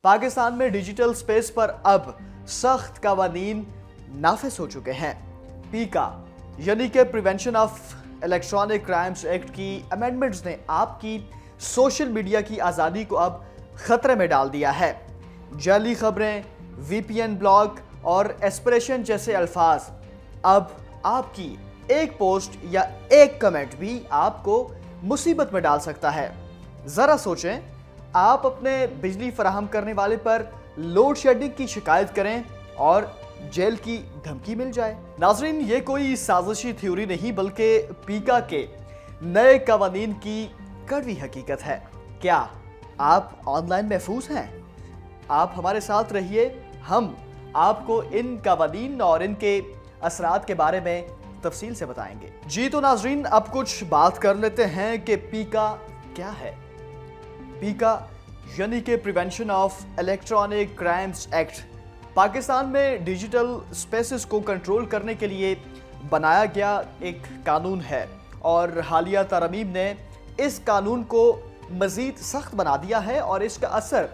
पाकिस्तान में digital space पर अब सख्त कवानीन नाफिज हो चुके हैं। पीका यानी कि prevention of electronic crimes act की अमेंडमेंट्स ने आपकी सोशल मीडिया की आज़ादी को अब खतरे में डाल दिया है। जाली खबरें, वीपीएन ब्लॉक और एस्पिरेशन जैसे अल्फाज अब आपकी एक पोस्ट या एक कमेंट भी आपको मुसीबत में डाल सकता है। ज़रा सोचें, आप अपने बिजली फराहम करने वाले पर लोड शेडिंग की शिकायत करें और जेल की धमकी मिल जाए। नाज़रीन, ये कोई साजिशी थ्योरी नहीं बल्कि पीका के नए कवानीन की कड़वी हकीकत है। क्या आप ऑनलाइन महफूज हैं? आप हमारे साथ रहिए, हम आपको इन कवानीन और इनके असरात के बारे में तफसील से बताएंगे। जी तो नाज़रीन, अब कुछ बात कर लेते हैं कि पीका क्या है। पीका यानी कि prevention of electronic crimes act Pakistan में डिजिटल स्पेसेस को कंट्रोल करने के लिए बनाया गया एक कानून है और हालिया तरमीम ने इस कानून को मज़ीद सख्त बना दिया है और इसका असर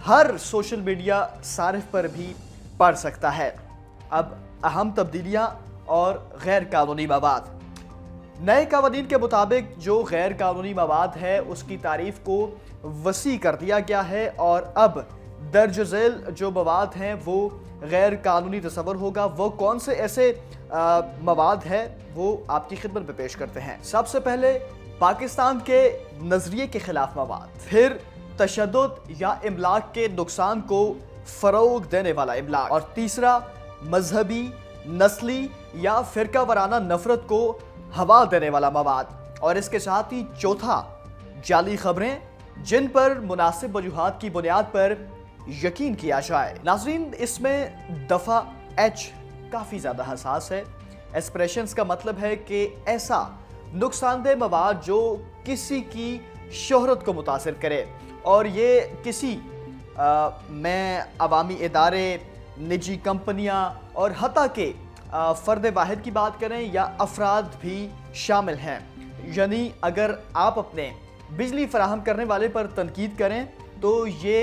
हर सोशल मीडिया सारिफ पर भी पड़ सकता है। अब अहम तब्दीलियाँ और गैर कानूनी मवाद। नए कानून के मुताबिक जो गैर कानूनी मवाद है उसकी तारीफ को वसी कर दिया गया है और अब दर्ज झेल जो मवाद हैं वो गैर कानूनी तस्वर होगा। वो कौन से ऐसे मवाद है वो आपकी खिदमत में पेश करते हैं। सबसे पहले पाकिस्तान के नजरिए के खिलाफ मवाद, फिर तशद्दुद या इमलाक के नुकसान को फरोग देने वाला इमलाक, और तीसरा मजहबी, नस्ली या फिरका वराना नफरत को हवा देने वाला मवाद, और इसके साथ ही चौथा जाली खबरें जिन पर मुनासिब वजूहात की बुनियाद पर यकीन किया जाए। नाज़रीन, इसमें दफ़ा एच काफ़ी ज़्यादा हसास है। एस्पिरेशंस का मतलब है कि ऐसा नुकसानदेह मवाद जो किसी की शोहरत को मुतासिर करे, और ये किसी में अवामी इदारे, निजी कंपनियां और हत्ता के फ़र्द वाहिद की बात करें या अफराद भी शामिल हैं। यानी अगर आप अपने बिजली फराहम करने वाले पर तनकीद करें तो ये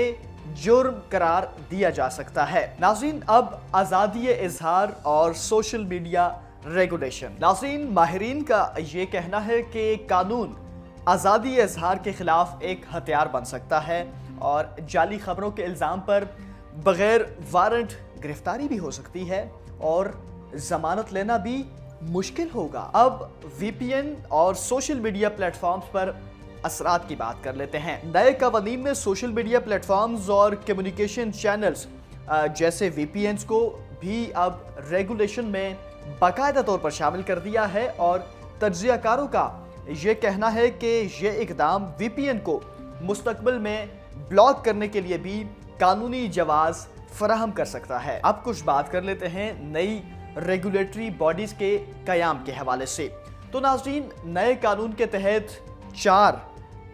जुर्म करार दिया जा सकता है। नाज़रीन, अब आज़ादी इजहार और सोशल मीडिया रेगुलेशन। नाज़रीन, माहिरीन का ये कहना है कि कानून आज़ादी इजहार के खिलाफ एक हथियार बन सकता है और जाली खबरों के इल्ज़ाम पर बगैर वारंट गिरफ्तारी भी हो सकती है और जमानत लेना भी मुश्किल होगा। अब वीपीएन और सोशल मीडिया प्लेटफॉर्म्स पर असरात की बात कर लेते हैं। नए कवानीन में सोशल मीडिया प्लेटफॉर्म्स और कम्युनिकेशन चैनल्स जैसे वीपीएन्स को भी अब रेगुलेशन में बाकायदा तौर पर शामिल कर दिया है और तज्ज़ियाकारों का ये कहना है कि ये इकदाम वीपीएन को मुस्तकबिल में ब्लॉक करने के लिए भी कानूनी जवाज़ फराहम कर सकता है। अब कुछ बात कर लेते हैं नई रेगुलेटरी बॉडीज़ के क़याम के हवाले से। तो नाज़रीन, नए कानून के तहत 4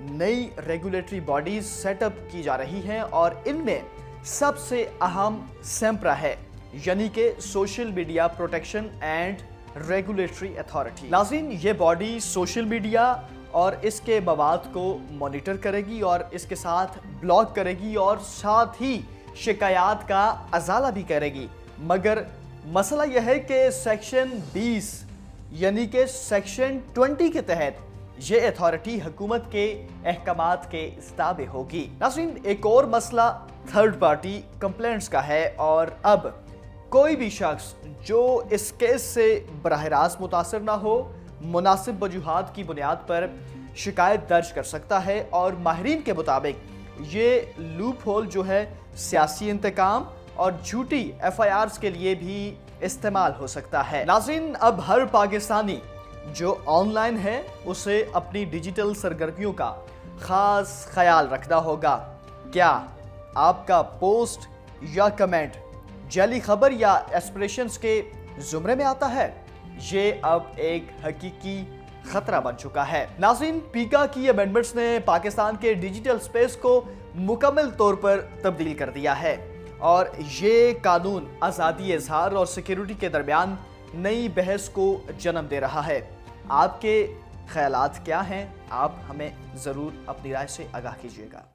नई रेगुलेटरी बॉडीज सेटअप की जा रही हैं और इनमें सबसे अहम सेम्प्रा है, यानी कि social media protection and regulatory authority. नाज़रीन, ये बॉडी सोशल मीडिया और इसके मवाद को मॉनिटर करेगी और इसके साथ ब्लॉक करेगी और साथ ही शिकायत का अजाला भी करेगी। मगर मसला यह है कि सेक्शन 20 यानी कि सेक्शन 20 के तहत ये अथॉरिटी हुकूमत के अहकामात के ताबे होगी। नाज़रीन, एक और मसला थर्ड पार्टी कंप्लेंट्स का है और अब कोई भी शख्स जो इस केस से बराह रास्त मुतासर ना हो मुनासिब वजूहात की बुनियाद पर शिकायत दर्ज कर सकता है और माहिरीन के मुताबिक ये लूप होल जो है सियासी इंतकाम और झूठी FIRs के लिए भी इस्तेमाल हो सकता है। नाज़रीन, अब हर पाकिस्तानी जो ऑनलाइन है उसे अपनी डिजिटल सरगर्मियों का ख़ास ख्याल रखना होगा। क्या आपका पोस्ट या कमेंट जाली खबर या एस्पिरेशंस के ज़ुमरे में आता है? ये अब एक हकीकी खतरा बन चुका है। नाज़रीन, पीका की अमेंडमेंट्स ने पाकिस्तान के डिजिटल स्पेस को मुकम्मल तौर पर तब्दील कर दिया है और ये कानून आज़ादी इजहार और सिक्योरिटी के दरमियान नई बहस को जन्म दे रहा है। आपके ख्यालात क्या हैं? आप हमें ज़रूर अपनी राय से आगाह कीजिएगा।